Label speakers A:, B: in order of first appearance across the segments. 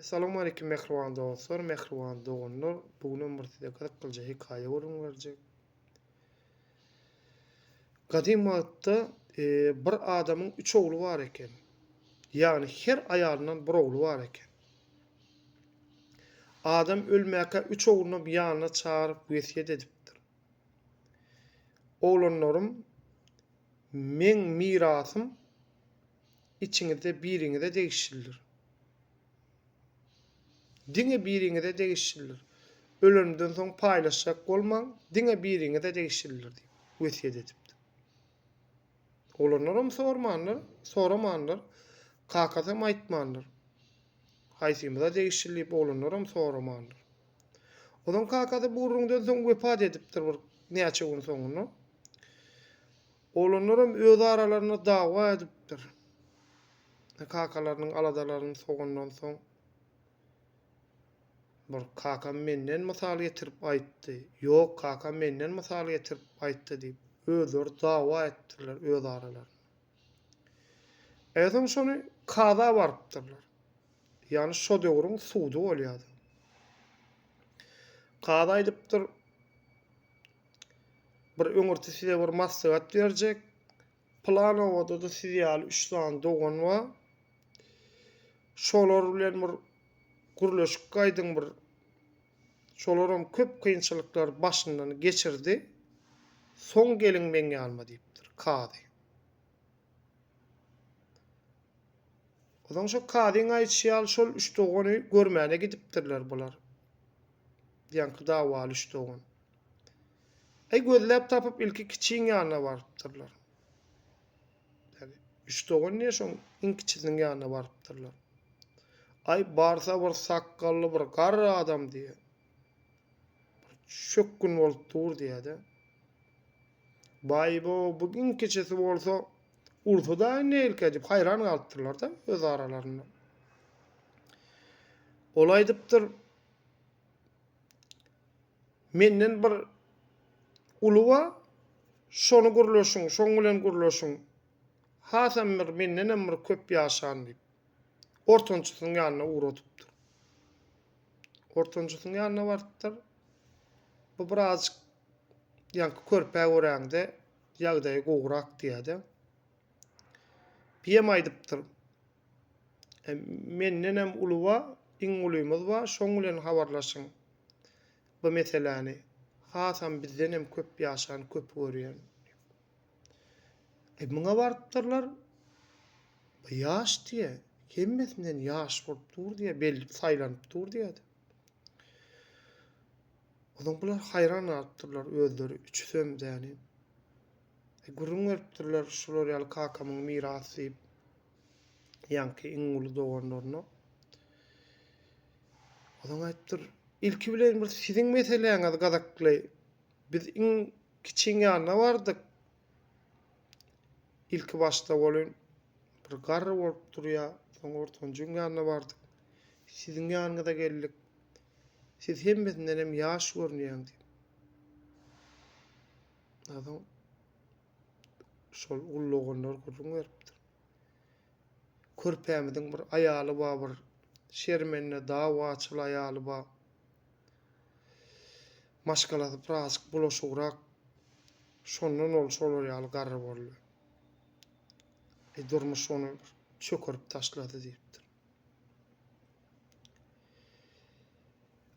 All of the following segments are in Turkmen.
A: Assalamu alaykum mehriban dostlar, mehriban doganlar. Bugün bir size gyzyk kılja hikaye görüň berjek. Gadim wagtda bir adamyň 3 ogly bar eken. Ýagny her aýalyndan bir ogly bar eken. Adam ölmäke 3 oglyny bir ýanyna çağıryp wesiýet edipdir. Oglanlarym, men mirasym içiňizde biriňize degişildir. Diňe biriňize degişildir. Ölümden soň paýlaşjak bolmaň, diňe biriňize degişildir diýip wesiýet edipdir. Olanlarym soramanlar, kakasam aýtmanlar. Haýsymyza degişilip olanlarym soramanlar. Odan kakasy bu urundan soň wepat edipdir bir näçe gün soňuna. Olanlarym öz aralaryna dawa edipdir. Kakalarynyň aladalaryny soňundan soň bir kakam menden mysal getirip aýtdy. Ýok, kakam menden mysal getirip aýtdy diýip özleri dawa etdiler öz aralaryna. Eýsem şonu kaza barypdyrlar. Ýani şo döwrüň sudy bolýardy. Kaza aýdypdyr, bir öňürti size bir maslahat berjek. Planowada da size ýaly 3 tane dogan bar. Şolar bilen bir gürleşik gaýdyň bir şolaram köp kynçylyklar başyndan geçirdi. Soň geliň meň ýanyma diýipdir kady. Odan şo kadyň aýtşy şol 3 dogany görmäne gidipdirler bular. Ýanky dawaly 3 dogan. Gözläp tapyp ilki kiçiň ýanyna barypdyrlar. Yani 3 dogan näme şoň iň kiçiniň ýanyna barypdyrlar. Barsa bir sakally bir garry adam diýe. Şök gün bolup dur diýdi. Baýbo bugün keçesi bolsa urtuda näilke diýip haýran galypdyrlar da öz aralarynda. Olay diýipdir. Menden bir uluwa şonu gürleşiň, şoň bilen gürleşiň. Hasam bir menden bir köp ýaşan diýip. Ortançysyň ýanyna uratypdyr. Ortançysyň ýanyna bardypdyr. Bu biraz ýanky körpäge göräňde ýagdaýy gowrak diýdi. Piyem aýdypdyr. Menden hem uluwa, iň ulymyz bar, şoň bilen habarlaşyň. Bu meseleni hasam bizden hem köp ýaşan, köp görýän. Muňa barypdyrlar. Ýaş diýe, hemmesinden ýaş bolup dur diýe, belli saýlanyp dur diýdi. Odan bular haýran galypdyrlar özleri üçsem däni. Gurrun beripdirler şolar ýaly kakamyň mirasy diýip. Ýanky iň uly doganlaryna. Odan aýtdyr, ilki bilen bir siziň meseleňizi gazakly. Biz iň kiçiň ýanyna bardyk. İlki başda bolan bir garry bolup durýar, soň ortanjyň ýanyna bardyk. Siziň ýanyňyza geldik. Siz hemmesinden hem ýaş görünýän diýip. Adam şol ulluganlar gurrun beripdir. Körpämiziň bir aýaly bar, bir şermenine dawaçyl aýaly bar. Maşgalady biraz bulaşyrak. Şondan ol şolar ýaly garry boldy. Durmuş onu çökürüp taşlady diýipdir.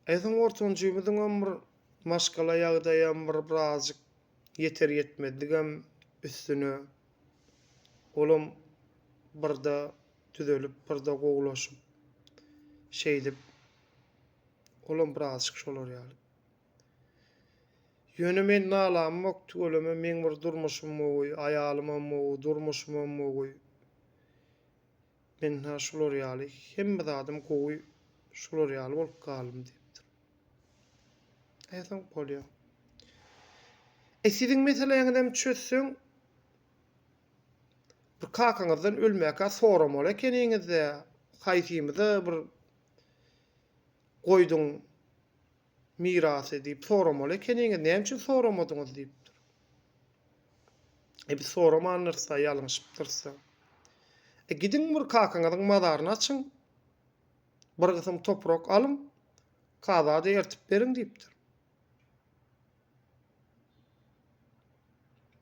A: Eýsem ortanjymyzyň bir maşgala ýagdaýam biraz yeter ýetmedigem üstüne olam birde tüzelip, birde gowlaşyp şeýdip olam biraz şolar ýaly. Ýöne men nalam moktu olama men bir durmuşum moý, aýalymam moý, durmuşumam moý. Men ha şolar ýaly hemme zadym gowy şolar ýaly bolup galym diýipdir. Eýsem bolýar. Siziň meseleňizden çözsüň bir kakaňyzdan ölmäke soramaly ekeniňizde haýsymyza bir goýduň mirasy diýip soramaly ekeniňiz näme üçin soramadyňyz diýipdir. Biz soramanyrsa ýalňyşypdyrsa. Gidin bir kakaňyzyň mazaryny açyň. bir gysym toprak alın, kazada ertip berin diýipdir.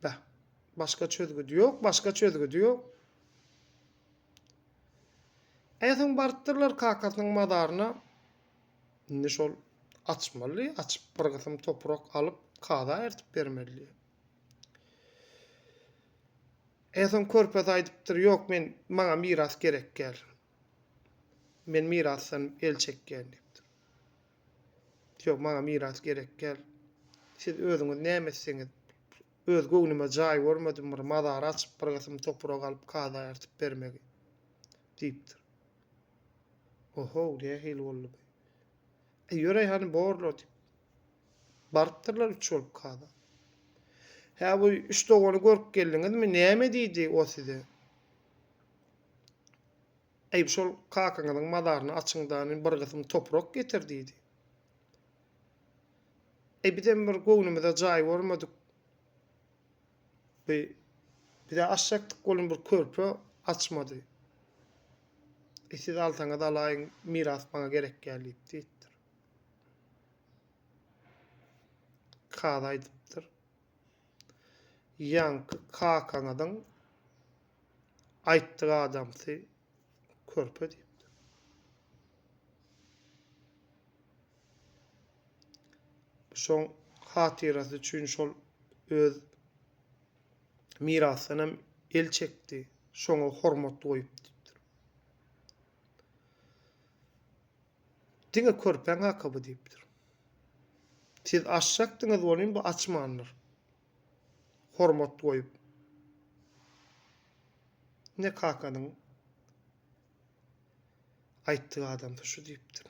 A: Bäh, başga çözgüdi ýok, başga çözgüdi ýok. Eýsem bartdyrlar kakasynyň madaryna, indi şol açmaly, açyp bir gysym toprak alyp kaza ertip bermeli. Eýsem körpez aýdypdyr, ýok men maňa miras gerek gel. Men mirasdan el çekgen diýipdir. Ýok maňa miras gerek gel. Siz özüňiz nämeseňiz, öz göwnüme jaý görmedim, bir madara açyp bir gysym toprak alyp kaza ertip bermegi diýipdir. Oho, diýe hil boldy. Ýöre hani borlo diýip. Bartdyrlar üç bolup kaza. Ha bu üç dogany görüp geldiňizmi? Näme diýdi o size? Eýip şol kakaňyzyň madaryny açyňdan bir gysym toprak getir diýdi. Bizem bir göwnümize jaý görmedik. Bir de aşakdyk golun bir körpü açmady. Siz altaňyz alaýyn, miras maňa gerek gelip diýipdir. Kaza aýdypdyr. Ýanky kakaňyzyň aýtdygy adamsy körpü diýipdir. Şoň hatyrasy üçin şol öz mirasyna el çekdi. Şoňa hormat goýup diýipdir. Diňe körpäň hakaby diýipdir. Siz aşşakdyňyz bolýan, bu açmandyr. Hormat goýup. Ne kakanyň aýtdygy adam şu diýipdir.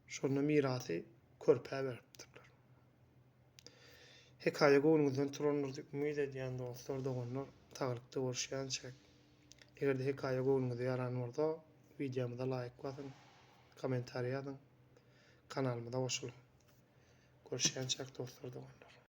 A: Şonu mirasy körpä beripdirler. Hekaýe göwnüňizden turanlardy ümid edýän dostlar doganlar taglykda görüşýänçek. Egerde hekaýe göwnüňize ýaran bolsa, videomuza like basyň, kommentariýa ýazyň, kanalymyza goşulyň. Görüşýänçek dostlar doganlar.